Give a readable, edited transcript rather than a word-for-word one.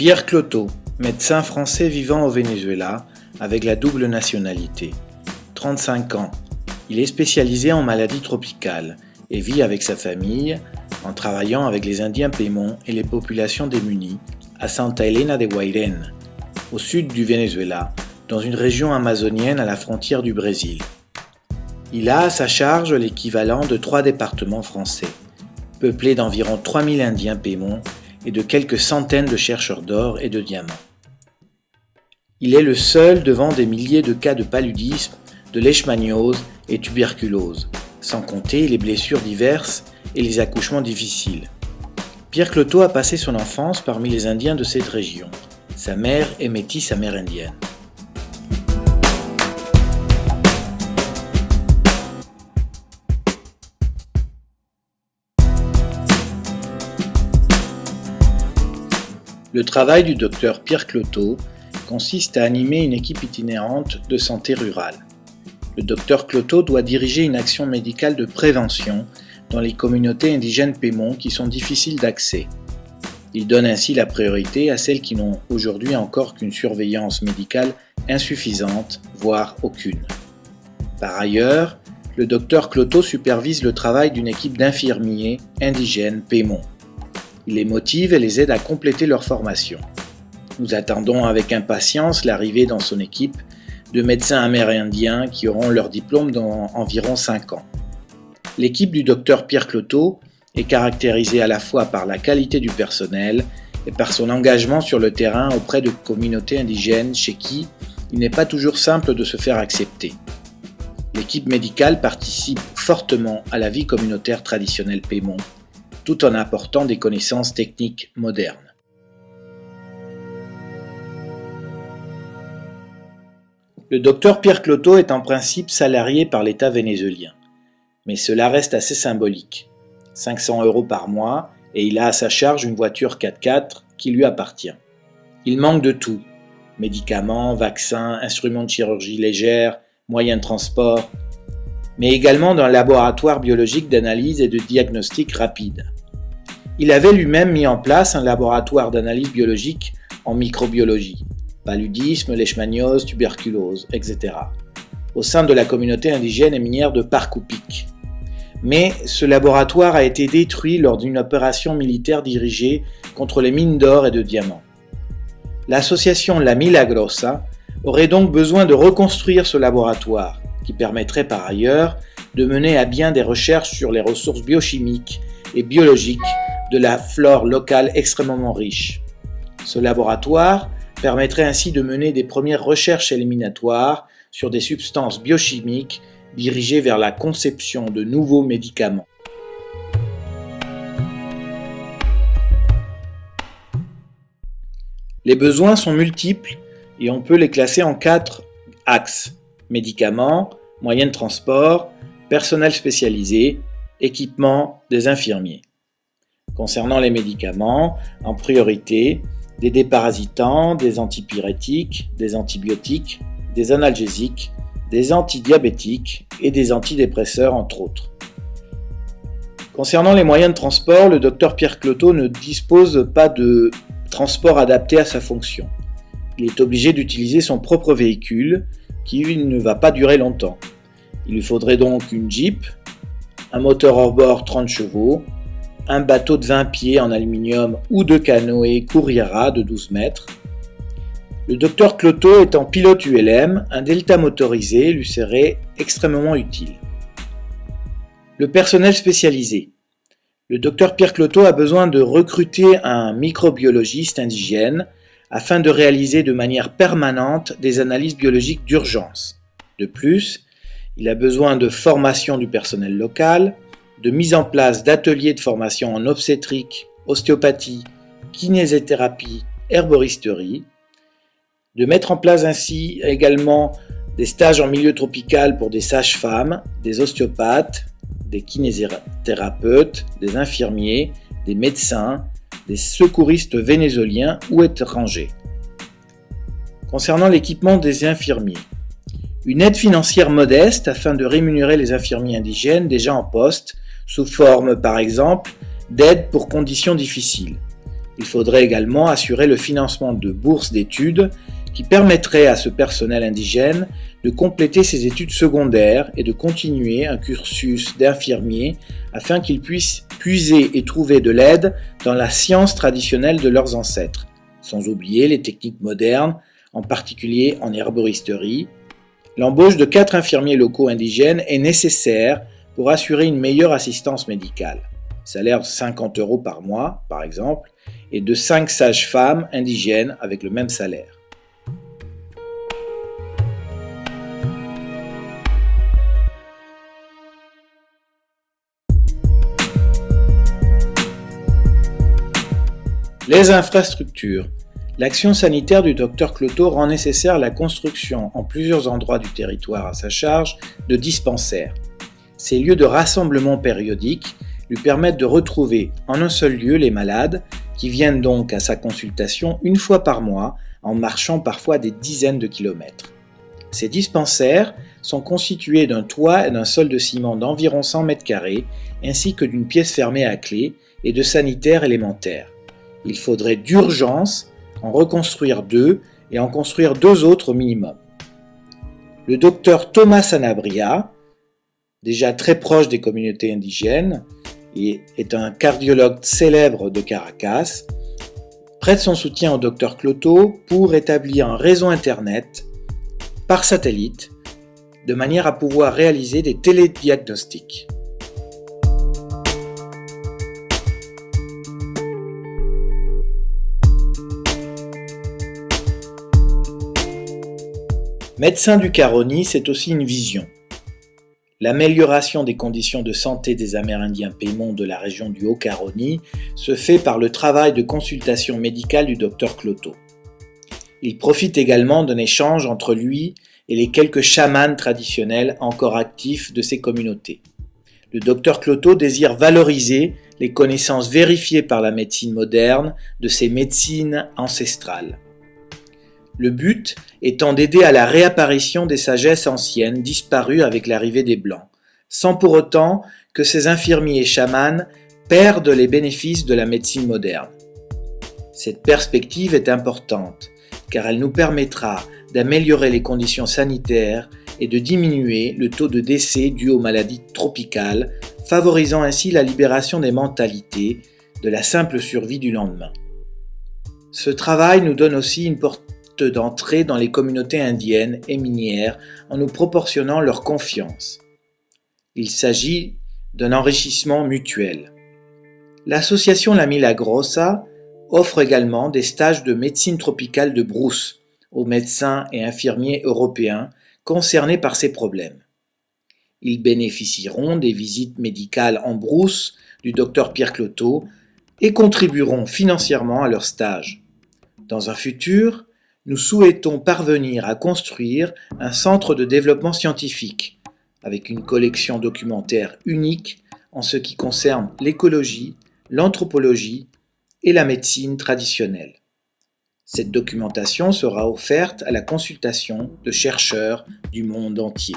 Pierre Cloteau, médecin français vivant au Venezuela avec la double nationalité. 35 ans. Il est spécialisé en maladies tropicales et vit avec sa famille en travaillant avec les Indiens Pemón et les populations démunies à Santa Elena de Guairén, au sud du Venezuela, dans une région amazonienne à la frontière du Brésil. Il a à sa charge l'équivalent de 3 départements français, peuplés d'environ 3000 Indiens Pemón et de quelques centaines de chercheurs d'or et de diamants. Il est le seul devant des milliers de cas de paludisme, de leishmaniose et tuberculose, sans compter les blessures diverses et les accouchements difficiles. Pierre Cloteau a passé son enfance parmi les Indiens de cette région. Sa mère est métisse amérindienne. Le travail du docteur Pierre Cloteau consiste à animer une équipe itinérante de santé rurale. Le docteur Cloteau doit diriger une action médicale de prévention dans les communautés indigènes Pemón qui sont difficiles d'accès. Il donne ainsi la priorité à celles qui n'ont aujourd'hui encore qu'une surveillance médicale insuffisante, voire aucune. Par ailleurs, le docteur Cloteau supervise le travail d'une équipe d'infirmiers indigènes Pemón. Il les motive et les aide à compléter leur formation. Nous attendons avec impatience l'arrivée dans son équipe de médecins amérindiens qui auront leur diplôme dans environ 5 ans. L'équipe du docteur Pierre Cloteau est caractérisée à la fois par la qualité du personnel et par son engagement sur le terrain auprès de communautés indigènes chez qui il n'est pas toujours simple de se faire accepter. L'équipe médicale participe fortement à la vie communautaire traditionnelle Pemón, tout en apportant des connaissances techniques modernes. Le docteur Pierre Cloteau est en principe salarié par l'État vénézuélien, mais cela reste assez symbolique. 500 € par mois et il a à sa charge une voiture 4x4 qui lui appartient. Il manque de tout, médicaments, vaccins, instruments de chirurgie légère, moyens de transport, mais également d'un laboratoire biologique d'analyse et de diagnostic rapide. Il avait lui-même mis en place un laboratoire d'analyse biologique en microbiologie, paludisme, leishmaniose, tuberculose, etc., au sein de la communauté indigène et minière de Parcupik. Mais ce laboratoire a été détruit lors d'une opération militaire dirigée contre les mines d'or et de diamants. L'association La Milagrosa aurait donc besoin de reconstruire ce laboratoire, qui permettrait par ailleurs de mener à bien des recherches sur les ressources biochimiques et biologiques de la flore locale extrêmement riche. Ce laboratoire permettrait ainsi de mener des premières recherches éliminatoires sur des substances biochimiques dirigées vers la conception de nouveaux médicaments. Les besoins sont multiples et on peut les classer en 4 axes: médicaments, moyens de transport, personnel spécialisé, équipement des infirmiers. Concernant les médicaments, en priorité, des déparasitants, des antipyrétiques, des antibiotiques, des analgésiques, des antidiabétiques et des antidépresseurs entre autres. Concernant les moyens de transport, le docteur Pierre Cloteau ne dispose pas de transport adapté à sa fonction. Il est obligé d'utiliser son propre véhicule qui ne va pas durer longtemps. Il lui faudrait donc une Jeep, un moteur hors-bord 30 chevaux, un bateau de 20 pieds en aluminium ou de canoë Kouriara de 12 mètres. Le docteur Cloteau étant pilote ULM, un delta motorisé lui serait extrêmement utile. Le personnel spécialisé. Le docteur Pierre Cloteau a besoin de recruter un microbiologiste indigène afin de réaliser de manière permanente des analyses biologiques d'urgence. De plus, il a besoin de formation du personnel local, de mise en place d'ateliers de formation en obstétrique, ostéopathie, kinésithérapie, herboristerie, de mettre en place ainsi également des stages en milieu tropical pour des sages-femmes, des ostéopathes, des kinésithérapeutes, des infirmiers, des médecins, des secouristes vénézuéliens ou étrangers. Concernant l'équipement des infirmiers, une aide financière modeste afin de rémunérer les infirmiers indigènes déjà en poste, sous forme par exemple d'aide pour conditions difficiles. Il faudrait également assurer le financement de bourses d'études qui permettraient à ce personnel indigène de compléter ses études secondaires et de continuer un cursus d'infirmier afin qu'ils puissent puiser et trouver de l'aide dans la science traditionnelle de leurs ancêtres, sans oublier les techniques modernes, en particulier en herboristerie. L'embauche de 4 infirmiers locaux indigènes est nécessaire pour assurer une meilleure assistance médicale. Salaire de 50 € par mois, par exemple, et de 5 sages-femmes indigènes avec le même salaire. Les infrastructures. L'action sanitaire du Dr Cloteau rend nécessaire la construction en plusieurs endroits du territoire à sa charge de dispensaires. Ces lieux de rassemblement périodiques lui permettent de retrouver en un seul lieu les malades qui viennent donc à sa consultation une fois par mois en marchant parfois des dizaines de kilomètres. Ces dispensaires sont constitués d'un toit et d'un sol de ciment d'environ 100 m² ainsi que d'une pièce fermée à clé et de sanitaires élémentaires. Il faudrait d'urgence en reconstruire 2 et en construire 2 autres au minimum. Le docteur Thomas Sanabria, déjà très proche des communautés indigènes, et est un cardiologue célèbre de Caracas, prête son soutien au Dr Cloteau pour établir un réseau internet par satellite de manière à pouvoir réaliser des télédiagnostics. Médecin du Caroni, c'est aussi une vision. L'amélioration des conditions de santé des Amérindiens Pemon de la région du Haut-Caroni se fait par le travail de consultation médicale du Dr Cloteau. Il profite également d'un échange entre lui et les quelques chamans traditionnels encore actifs de ces communautés. Le Dr Cloteau désire valoriser les connaissances vérifiées par la médecine moderne de ces médecines ancestrales. Le but étant d'aider à la réapparition des sagesses anciennes disparues avec l'arrivée des Blancs, sans pour autant que ces infirmiers et chamans perdent les bénéfices de la médecine moderne. Cette perspective est importante, car elle nous permettra d'améliorer les conditions sanitaires et de diminuer le taux de décès dû aux maladies tropicales, favorisant ainsi la libération des mentalités de la simple survie du lendemain. Ce travail nous donne aussi une porte d'entrée dans les communautés indiennes et minières en nous proportionnant leur confiance. Il s'agit d'un enrichissement mutuel. L'association La Milagrosa offre également des stages de médecine tropicale de brousse aux médecins et infirmiers européens concernés par ces problèmes. Ils bénéficieront des visites médicales en brousse du Dr Pierre Cloteau et contribueront financièrement à leur stage. Dans un futur, nous souhaitons parvenir à construire un centre de développement scientifique avec une collection documentaire unique en ce qui concerne l'écologie, l'anthropologie et la médecine traditionnelle. Cette documentation sera offerte à la consultation de chercheurs du monde entier.